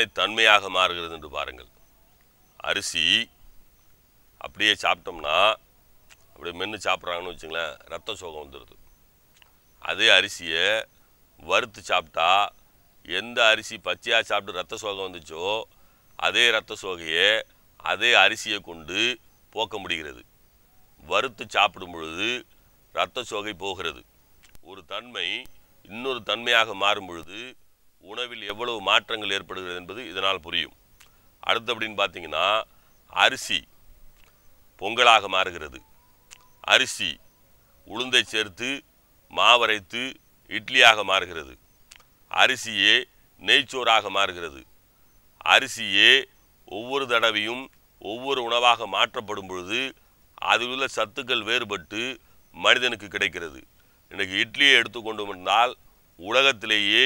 எத்தனை தன்மையாக மாறுகிறது என்று பாருங்கள். அரிசி அப்படியே சாப்பிட்டோம்னா, அப்படியே மென்று சாப்பிட்றாங்கன்னு வச்சுங்களேன், ரத்த சோகம் வந்துடுது. அதே அரிசியை வறுத்து சாப்பிட்டா, எந்த அரிசி பச்சையாக சாப்பிட்டு ரத்த சோகம் வந்துச்சோ அதே ரத்த சோகையை அதே அரிசியை கொண்டு போக்க முடிகிறது. வறுத்து சாப்பிடும் பொழுது இரத்த சோகை போகிறது. ஒரு தன்மை இன்னொரு தன்மையாக மாறும் பொழுது உணவில் எவ்வளவு மாற்றங்கள் ஏற்படுகிறது என்பது இதனால் புரியும். அடுத்து அப்படின்னு பார்த்தீங்கன்னா, அரிசி பொங்கலாக மாறுகிறது. அரிசி உளுந்தை சேர்த்து மாவரைத்து இட்லியாக மாறுகிறது. அரிசியே நெய்ச்சோறாக மாறுகிறது. அரிசியே ஒவ்வொரு தடவையும் ஒவ்வொரு உணவாக மாற்றப்படும் பொழுது அதில் உள்ள சத்துக்கள் வேறுபட்டு மனிதனுக்கு கிடைக்கிறது. இன்றைக்கு இட்லியை எடுத்துக்கொண்டு வந்தால் உலகத்திலேயே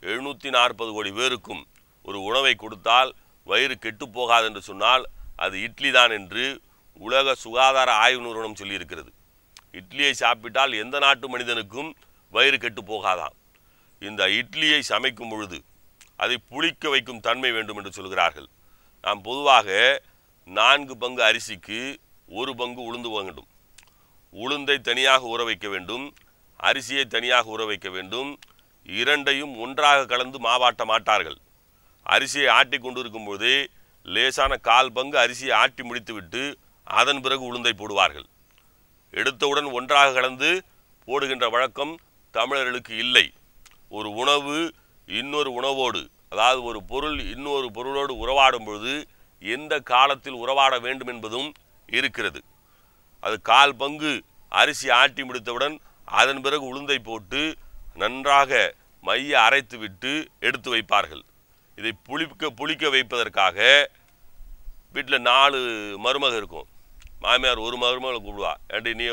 740 கோடி பேருக்கும் ஒரு உணவை கொடுத்தால் வயிறு கெட்டு போகாது என்று சொன்னால் அது இட்லி தான் என்று உலக சுகாதார ஆய்வு நிறுவனம் சொல்லியிருக்கிறது. இட்லியை சாப்பிட்டால் எந்த நாட்டு மனிதனுக்கும் வயிறு கெட்டு போகாதாம். இந்த இட்லியை சமைக்கும் பொழுது அதை புளிக்க வைக்கும் தன்மை வேண்டும் என்று சொல்கிறார்கள். நாம் பொதுவாக 4 பங்கு அரிசிக்கு 1 பங்கு உளுந்து வேண்டும். உளுந்தை தனியாக ஊற வைக்க வேண்டும், அரிசியை தனியாக ஊற வைக்க வேண்டும். இரண்டையும் ஒன்றாக கலந்து மாவாட்ட மாட்டார்கள். அரிசியை ஆட்டி கொண்டிருக்கும் போதே லேசான 1/4 பங்கு அரிசியை ஆட்டி முடித்துவிட்டு அதன் பிறகு உளுந்தை போடுவார்கள். எடுத்தவுடன் ஒன்றாக கலந்து போடுகின்ற வழக்கம் தமிழர்களுக்கு இல்லை. ஒரு உணவு இன்னொரு உணவோடு, அதாவது ஒரு பொருள் இன்னொரு பொருளோடு உறவாடும் பொழுது எந்த காலத்தில் உறவாட வேண்டும் என்பதும் இருக்கிறது. அது 1/4 பங்கு அரிசி ஆட்டி முடித்தவுடன் அதன் பிறகு உளுந்தை போட்டு நன்றாக மைய அரைத்து விட்டு எடுத்து வைப்பார்கள். இதை புளிக்க வைப்பதற்காக வீட்டில் 4 மருமக இருக்கும். மாமியார் ஒரு மருமகளை கூப்பிடுவா, ஏன்டி நீ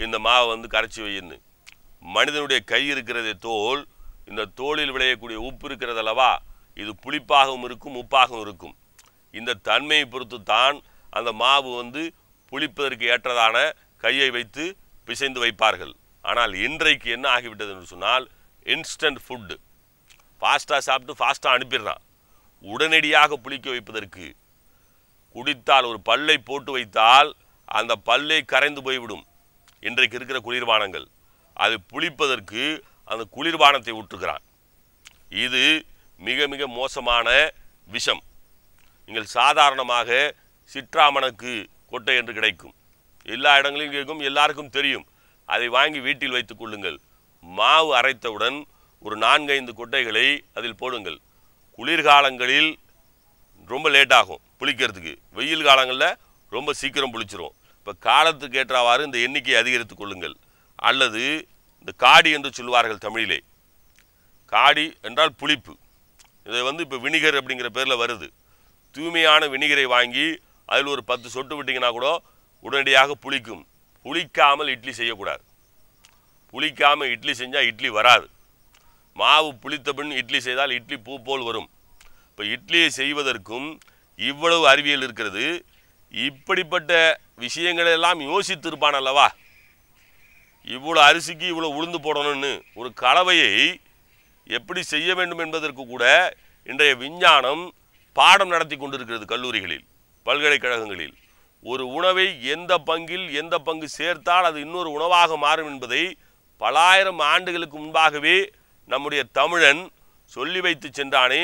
இந்த மாவை கரைச்சி வையின்னு. மனிதனுடைய கை இருக்கிறதே தோல், இந்த தோலில் விளையக்கூடிய உப்பு இருக்கிறது அல்லவா, இது புளிப்பாகவும் இருக்கும் உப்பாகவும் இருக்கும். இந்த தன்மையை பொறுத்து தான் அந்த மாவு புளிப்பதற்கு ஏற்றதான கையை வைத்து பிசைந்து வைப்பார்கள். ஆனால் இன்றைக்கு என்ன ஆகிவிட்டது என்று சொன்னால், இன்ஸ்டன்ட் ஃபுட்டு, ஃபாஸ்ட்டாக சாப்பிட்டு ஃபாஸ்ட்டாக அனுப்பிடுறான். உடனடியாக புளிக்க வைப்பதற்கு குடித்தால் ஒரு பல்லை போட்டு வைத்தால் அந்த பல்லை கரைந்து போய்விடும். இன்றைக்கு இருக்கிற குளிர்பானங்கள் அது புளிப்பதற்கு அந்த குளிர்பானத்தை ஊற்றுகிறான். இது மிக மிக மோசமான விஷம். நீங்கள் சாதாரணமாக சிற்றாமணக்கு கொட்டை என்று கிடைக்கும், எல்லா இடங்களிலும் கிடைக்கும், எல்லாருக்கும் தெரியும். அதை வாங்கி வீட்டில் வைத்துக் கொள்ளுங்கள். மாவு அரைத்தவுடன் ஒரு 4-5 கொட்டைகளை அதில் போடுங்கள். குளிர்காலங்களில் ரொம்ப லேட்டாகும் புளிக்கிறதுக்கு, வெயில் காலங்களில் ரொம்ப சீக்கிரம் புளிச்சிரும். இப்போ காலத்துக்கு ஏற்றவாறு இந்த எண்ணிக்கையை அதிகரித்து கொள்ளுங்கள். அல்லது இந்த காடி என்று சொல்வார்கள் தமிழிலே. காடி என்றால் புளிப்பு. இதை இப்போ வினிகர் அப்படிங்கிற பேரில் வருது. தூய்மையான வினிகரை வாங்கி அதில் ஒரு 10 சொட்டு விட்டிங்கன்னா கூட உடனடியாக புளிக்கும். புளிக்காமல் இட்லி செய்யக்கூடாது. புளிக்காமல் இட்லி செஞ்சால் இட்லி வராது. மாவு புளித்த பின் இட்லி செய்தால் இட்லி பூ போல் வரும். இப்போ இட்லியை செய்வதற்கும் இவ்வளவு அறிவியல் இருக்கிறது. இப்படிப்பட்ட விஷயங்களெல்லாம் யோசித்திருப்பான் அல்லவா. இவ்வளோ அரிசிக்கு இவ்வளோ உளுந்து போடணும்னு ஒரு கலவையை எப்படி செய்ய வேண்டும் என்பதற்கு கூட இன்றைய விஞ்ஞானம் பாடம் நடத்தி கொண்டிருக்கிறது கல்லூரிகளில், பல்கலைக்கழகங்களில். ஒரு உணவை எந்த பங்கில் எந்த பங்கு சேர்த்தால் அது இன்னொரு உணவாக மாறும் என்பதை பலாயிரம் ஆண்டுகளுக்கு முன்பாகவே நம்முடைய தமிழன் சொல்லி வைத்து சென்றானே.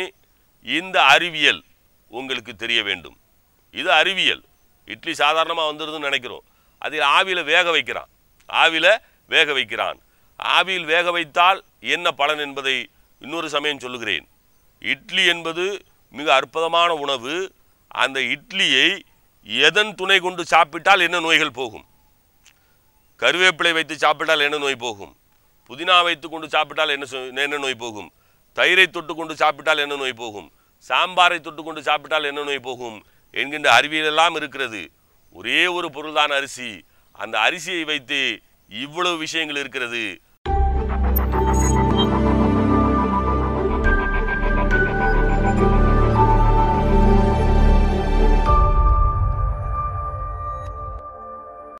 இந்த அறிவியல் உங்களுக்கு தெரிய வேண்டும். இது அறிவியல். இட்லி சாதாரணமாக வந்துடுதுன்னு நினைக்கிறோம். அதில் ஆவியில் வேக வைக்கிறான். ஆவியில் வேக வைத்தால் என்ன பலன் என்பதை இன்னொரு சமயம் சொல்லுகிறேன். இட்லி என்பது மிக அற்புதமான உணவு. அந்த இட்லியை எதன் துணை கொண்டு சாப்பிட்டால் என்ன நோய்கள் போகும்? கருவேப்பிலை வைத்து சாப்பிட்டால் என்ன நோய் போகும்? புதினா வைத்து கொண்டு சாப்பிட்டால் என்ன நோய் போகும்? தயிரை தொட்டு கொண்டு சாப்பிட்டால் என்ன நோய் போகும்? சாம்பாரை தொட்டு கொண்டு சாப்பிட்டால் என்ன நோய் போகும் என்கின்ற அறிவியலெல்லாம் இருக்கிறது. ஒரே ஒரு பொருள்தான் அரிசி. அந்த அரிசியை வைத்து இவ்வளவு விஷயங்கள் இருக்கிறது.